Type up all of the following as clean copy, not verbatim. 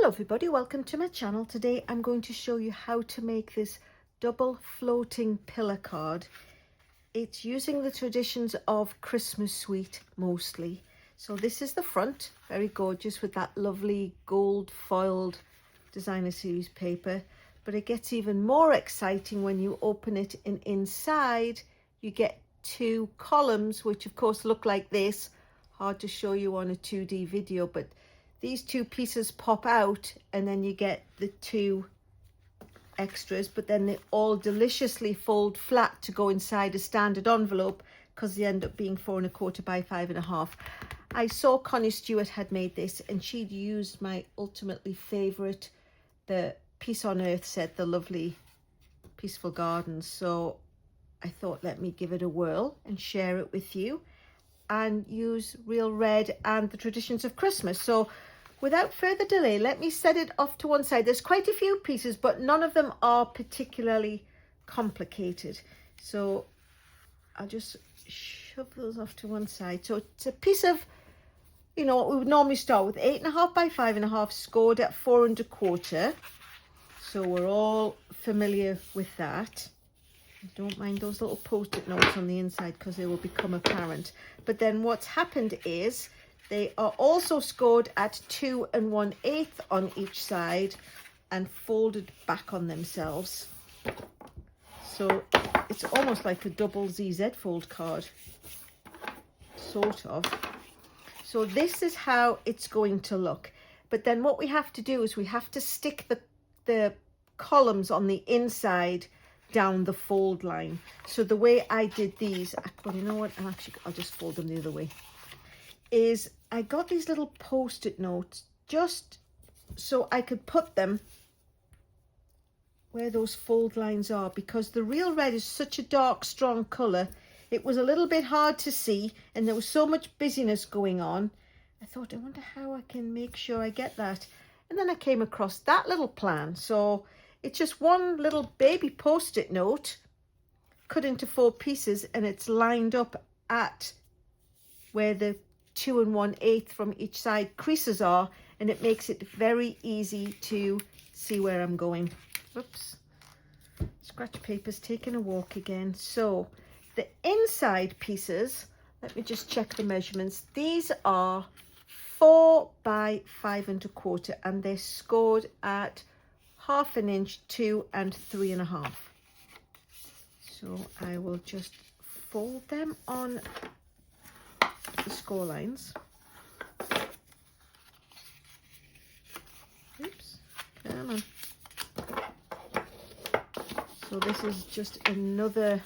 Hello everybody, welcome to my channel. Today I'm going to show you how to make this double floating pillar card. It's using the traditions of Christmas suite mostly. So this is the front, very gorgeous with that lovely gold foiled designer series paper. But it gets even more exciting when you open it, and inside you get two columns which of course look like this. Hard to show you on a 2D video, but these two pieces pop out and then you get the two extras, but then they all deliciously fold flat to go inside a standard envelope because they end up being 4 1/4 by 5 1/2. I saw Connie Stewart had made this and she'd used my ultimately favourite, the Peace on Earth set, the lovely Peaceful Gardens. So I thought, let me give it a whirl and share it with you and use real red and the traditions of Christmas. So without further delay, let me set it off to one side. There's quite a few pieces, but none of them are particularly complicated. So I'll just shove those off to one side. So it's a piece of, you know, what we would normally start with, 8 1/2 by 5 1/2, scored at 4 1/4. So we're all familiar with that. Don't mind those little post-it notes on the inside because they will become apparent. But then what's happened is they are also scored at 2 1/8 on each side and folded back on themselves. So it's almost like a double ZZ fold card, sort of. So this is how it's going to look. But then what we have to do is we have to stick the columns on the inside down the fold line. So the way I did these, well, you know what, I'll just fold them the other way, is I got these little post-it notes just so I could put them where those fold lines are, because the real red is such a dark, strong colour. It was a little bit hard to see and there was so much busyness going on. I thought, I wonder how I can make sure I get that. And then I came across that little plan. So it's just one little baby post-it note cut into 4 pieces, and it's lined up at where the 2 1/8 from each side creases are, and it makes it very easy to see where I'm going. Whoops, scratch paper's taking a walk again. So the inside pieces, let me just check the measurements. These are 4 by 5 1/4 and they're scored at 1/2 inch, 2 and 3 1/2. So I will just fold them on the score lines. Oops, come on. So this is just another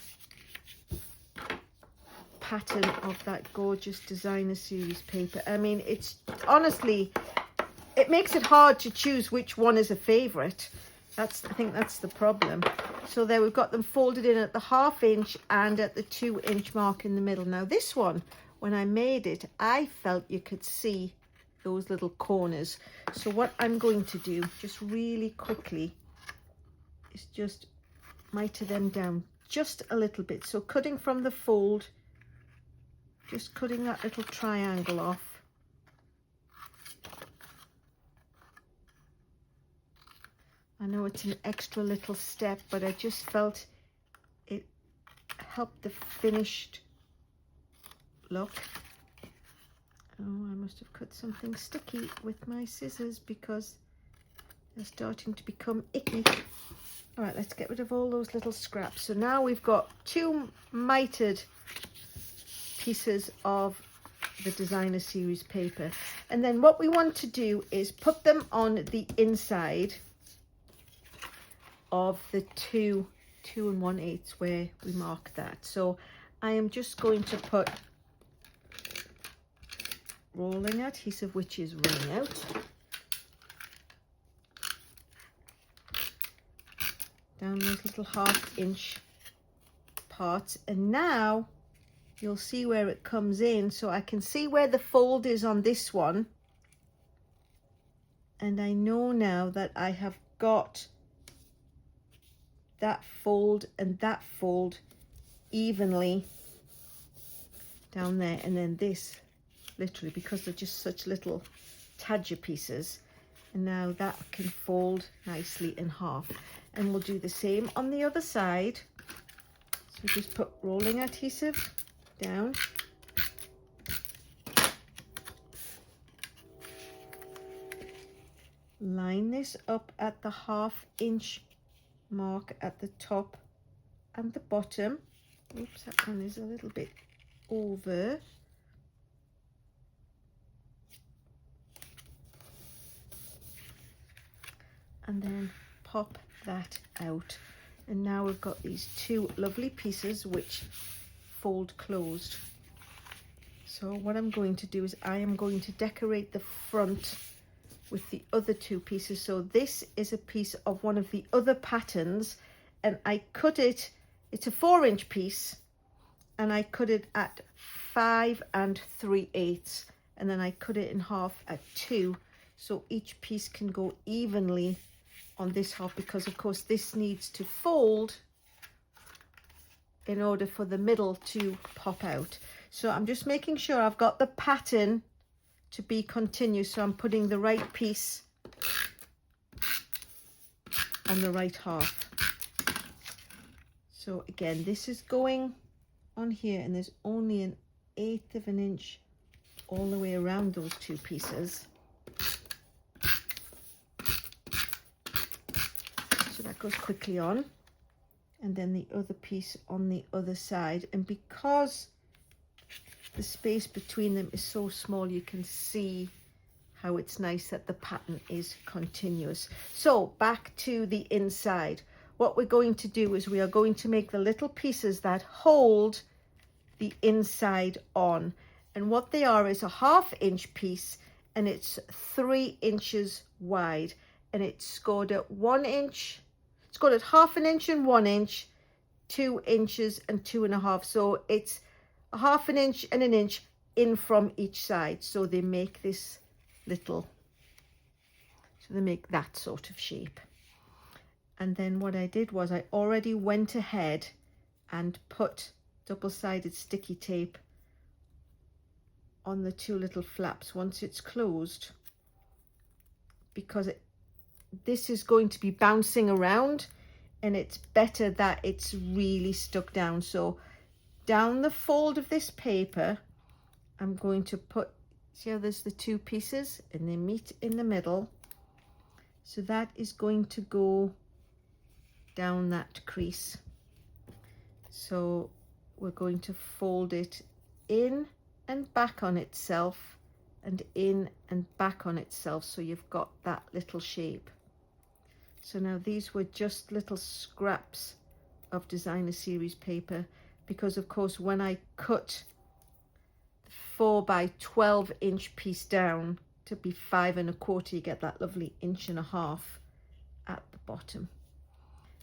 pattern of that gorgeous designer series paper. I mean, it's honestly, it makes it hard to choose which one is a favorite. I think that's the problem. So there we've got them folded in at the 1/2 inch and at the 2 inch mark in the middle. Now this one, when I made it, I felt you could see those little corners. So what I'm going to do just really quickly is just miter them down just a little bit. So cutting from the fold, just cutting that little triangle off. I know it's an extra little step, but I just felt it helped the finished look. Oh, I must have cut something sticky with my scissors because they're starting to become icky. All right, let's get rid of all those little scraps. So now we've got 2 mitered pieces of the designer series paper. And then what we want to do is put them on the inside of the 2 1/8 where we mark that. So I am just going to put rolling adhesive, which is running out, down those little 1/2 inch parts. And now you'll see where it comes in. So I can see where the fold is on this one. And I know now that I have got that fold and that fold evenly down there. And then this, literally, because they're just such little tadger pieces, And now that can fold nicely in half. And we'll do the same on the other side. So just put rolling adhesive down. Line this up at the 1/2 inch mark at the top and the bottom. Oops, that one is a little bit over. And then pop that out. And now we've got these two lovely pieces which fold closed. So what I'm going to do is I am going to decorate the front with the other two pieces. So this is a piece of one of the other patterns, and I cut it, it's a 4-inch piece, and I cut it at 5 3/8, and then I cut it in half at 2, so each piece can go evenly on this half, because of course this needs to fold in order for the middle to pop out. So I'm just making sure I've got the pattern to be continuous, so I'm putting the right piece and the right half. So again, this is going on here, and there's only 1/8 of an inch all the way around those two pieces. So that goes quickly on, and then the other piece on the other side. And because the space between them is so small, you can see how it's nice that the pattern is continuous. So back to the inside. What we're going to do is we are going to make the little pieces that hold the inside on. And what they are is a 1/2 inch piece, and it's 3 inches wide, and it's scored at 1 inch. It's scored at 1/2 inch and 1 inch, 2 inches and 2.5. So it's a 1/2 inch and 1 inch in from each side. So they make this little, so they make that sort of shape. And then what I did was I already went ahead and put double-sided sticky tape on the two little flaps once it's closed, because this is going to be bouncing around, and it's better that it's really stuck down. So down the fold of this paper, I'm going to put, see how there's the two pieces and they meet in the middle. So that is going to go down that crease. So we're going to fold it in and back on itself, and in and back on itself, so you've got that little shape. So now these were just little scraps of designer series paper, because of course when I cut the 4 by 12 inch piece down to be 5 1/4, you get that lovely 1.5 inches at the bottom.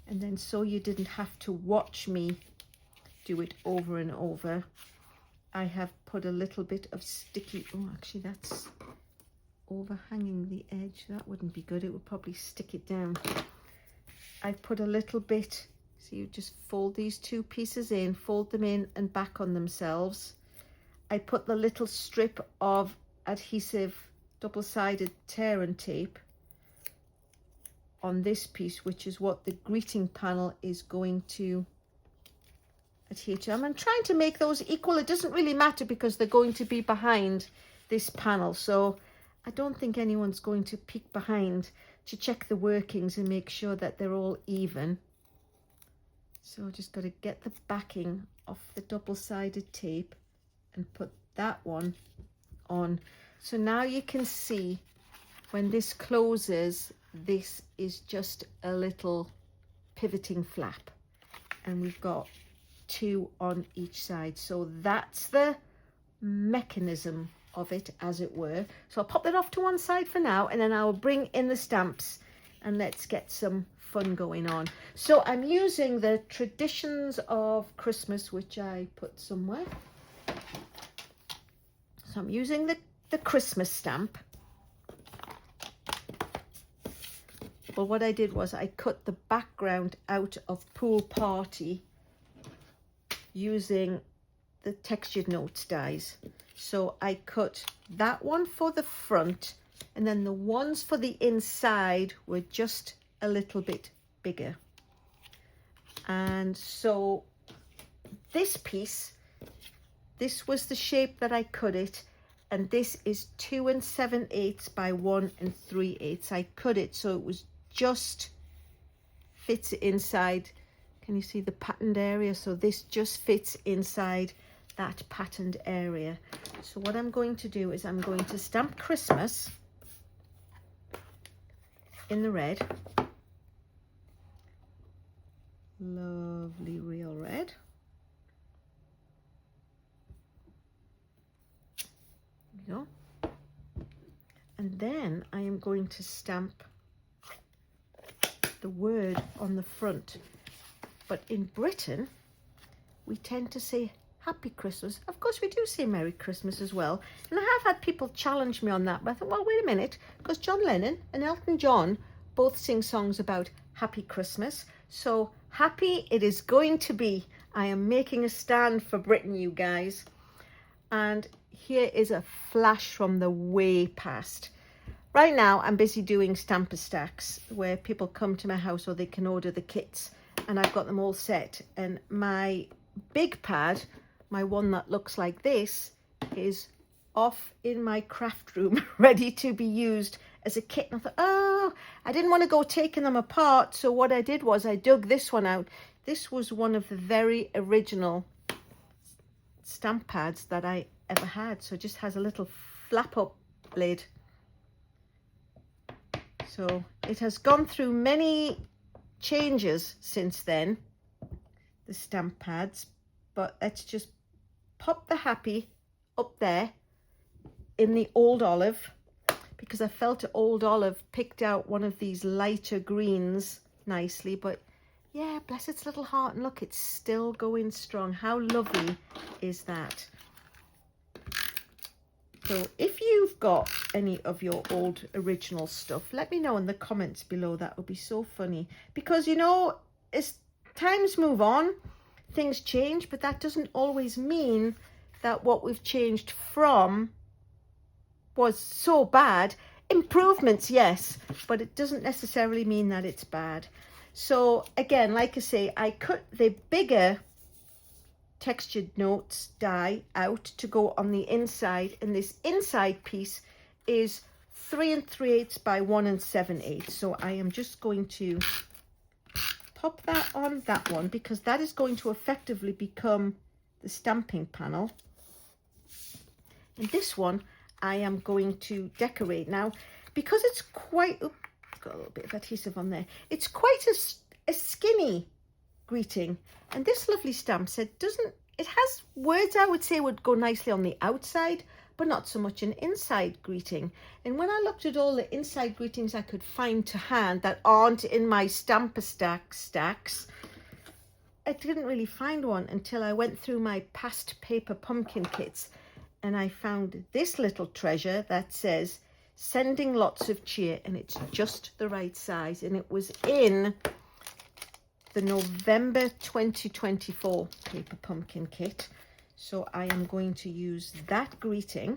And then, so you didn't have to watch me do it over and over, I have put a little bit of sticky, oh actually that's overhanging the edge, that wouldn't be good, it would probably stick it down. I put a little bit, so you just fold these two pieces in, fold them in and back on themselves. I put the little strip of adhesive double-sided tear and tape on this piece, which is what the greeting panel is going to adhere to. I'm trying to make those equal. It doesn't really matter because they're going to be behind this panel, so I don't think anyone's going to peek behind to check the workings and make sure that they're all even. So just got to get the backing off the double-sided tape and put that one on. So now you can see when this closes, this is just a little pivoting flap, and we've got 2 on each side. So that's the mechanism of it, as it were. So I'll pop that off to one side for now, and then I'll bring in the stamps and let's get some fun going on. So I'm using the Traditions of Christmas, which I put somewhere. So I'm using the Christmas stamp. Well, what I did was I cut the background out of Pool Party using the textured notes dies. So I cut that one for the front, And then the ones for the inside were just a little bit bigger. And so this piece, this was the shape that I cut it, and this is 2 7/8 by 1 3/8. I cut it so it was just fits inside. Can you see the patterned area? So this just fits inside that patterned area. So what I'm going to do is I'm going to stamp Christmas in the red. Lovely real red. There we go. And then I am going to stamp the word on the front. But in Britain, we tend to say Happy Christmas. Of course, we do say Merry Christmas as well. And I have had people challenge me on that. But I thought, well, wait a minute, because John Lennon and Elton John both sing songs about Happy Christmas. So happy it is going to be. I am making a stand for Britain, you guys. And here is a flash from the way past. Right now, I'm busy doing stamper stacks where people come to my house or they can order the kits. And I've got them all set. And my big pad, my one that looks like this, is off in my craft room, ready to be used as a kit. And I thought, oh, I didn't want to go taking them apart. So what I did was I dug this one out. This was one of the very original stamp pads that I ever had. So it just has a little flap up lid. So it has gone through many changes since then, the stamp pads, but let's just pop the happy up there in the old olive, because I felt old olive picked out one of these lighter greens nicely. But yeah, bless its little heart, and look, it's still going strong. How lovely is that? So if you've got any of your old original stuff, let me know in the comments below. That would be so funny, because, you know, as times move on, things change, but that doesn't always mean that what we've changed from was so bad. Improvements, yes, but it doesn't necessarily mean that it's bad. So again, like I say, I cut the bigger textured notes die out to go on the inside, and this inside piece is 3 3/8 by 1 7/8. So I am just going to pop that on that one, because that is going to effectively become the stamping panel. And this one I am going to decorate now, because it's quite, oops, got a little bit of adhesive on there. It's quite a skinny greeting, and this lovely stamp set it has words I would say would go nicely on the outside, but not so much an inside greeting. And when I looked at all the inside greetings I could find to hand that aren't in my stamper stacks, I didn't really find one until I went through my past paper pumpkin kits, and I found this little treasure that says sending lots of cheer, and it's just the right size, and it was in the November 2024 paper pumpkin kit. So I am going to use that greeting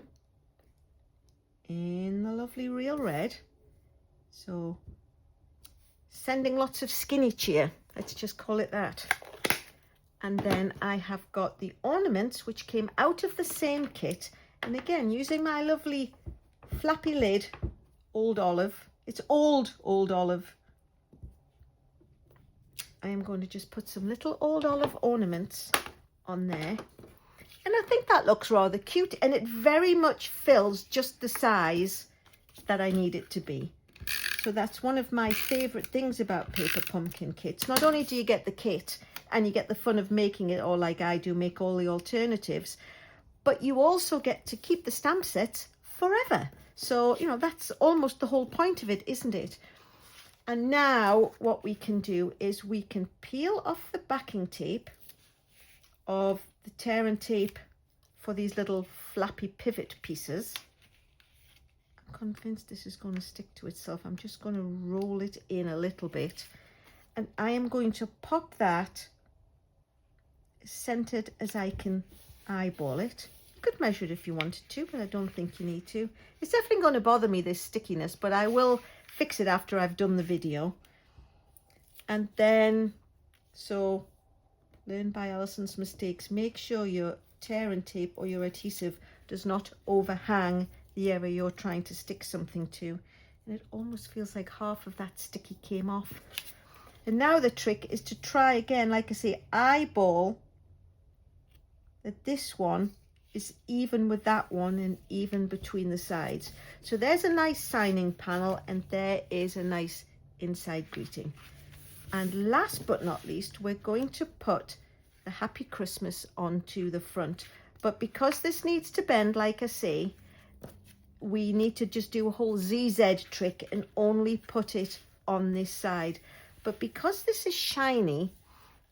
in the lovely real red. So sending lots of skinny cheer, let's just call it that. And then I have got the ornaments which came out of the same kit, and again using my lovely flappy lid, old olive. It's old olive. I am going to just put some little old olive ornaments on there. And I think that looks rather cute, and it very much fills just the size that I need it to be. So that's one of my favourite things about paper pumpkin kits. Not only do you get the kit and you get the fun of making it, or like I do, make all the alternatives, but you also get to keep the stamp sets forever. So, you know, that's almost the whole point of it, isn't it? And now what we can do is we can peel off the backing tape of the tear and tape for these little flappy pivot pieces. I'm convinced this is going to stick to itself. I'm just going to roll it in a little bit, and I am going to pop that as centered as I can eyeball it. You could measure it if you wanted to, but I don't think you need to. It's definitely going to bother me, this stickiness, but I will fix it after I've done the video. And then, so learn by Alyson's mistakes. Make sure your tear and tape or your adhesive does not overhang the area you're trying to stick something to. And it almost feels like half of that sticky came off. And now the trick is to try again, like I say, eyeball that this one is even with that one and even between the sides. So there's a nice signing panel and there is a nice inside greeting. And last but not least, we're going to put the Happy Christmas onto the front. But because this needs to bend, like I say, we need to just do a whole ZZ trick and only put it on this side. But because this is shiny,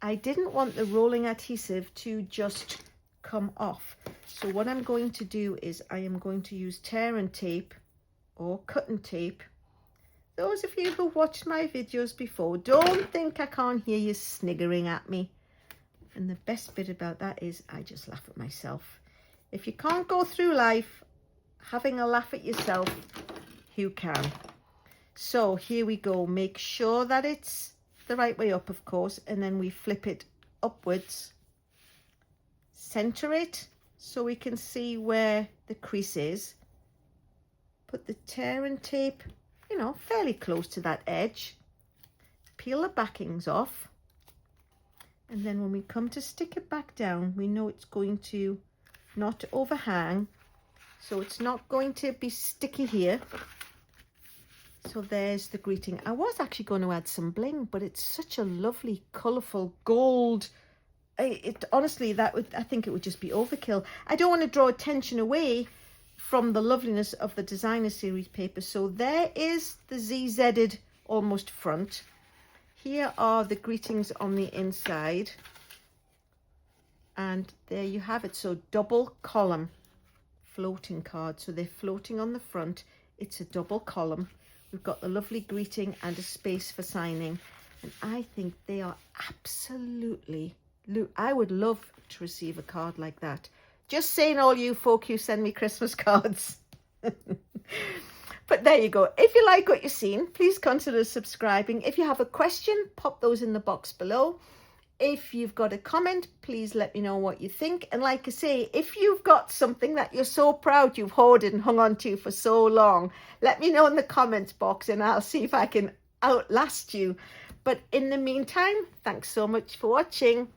I didn't want the rolling adhesive to just come off. So what I'm going to do is I am going to use tear and tape or cut and tape. Those of you who watched my videos before, don't think I can't hear you sniggering at me. And the best bit about that is I just laugh at myself. If you can't go through life having a laugh at yourself, who can? So here we go. Make sure that it's the right way up, of course, and then we flip it upwards. Center it so we can see where the crease is. Put the tear and tape, you know, fairly close to that edge. Peel the backings off. And then when we come to stick it back down, we know it's going to not overhang. So it's not going to be sticky here. So there's the greeting. I was actually going to add some bling, but it's such a lovely, colourful gold. Honestly, I think it would just be overkill. I don't want to draw attention away from the loveliness of the designer series paper. So there is the ZZ'd almost front. Here are the greetings on the inside. And there you have it. So double column floating card. So they're floating on the front. It's a double column. We've got the lovely greeting and a space for signing. And I think they are absolutely... I would love to receive a card like that. Just saying, all you folk who send me Christmas cards. But there you go. If you like what you've seen, please consider subscribing. If you have a question, pop those in the box below. If you've got a comment, please let me know what you think. And like I say, if you've got something that you're so proud you've hoarded and hung on to for so long, let me know in the comments box and I'll see if I can outlast you. But in the meantime, thanks so much for watching.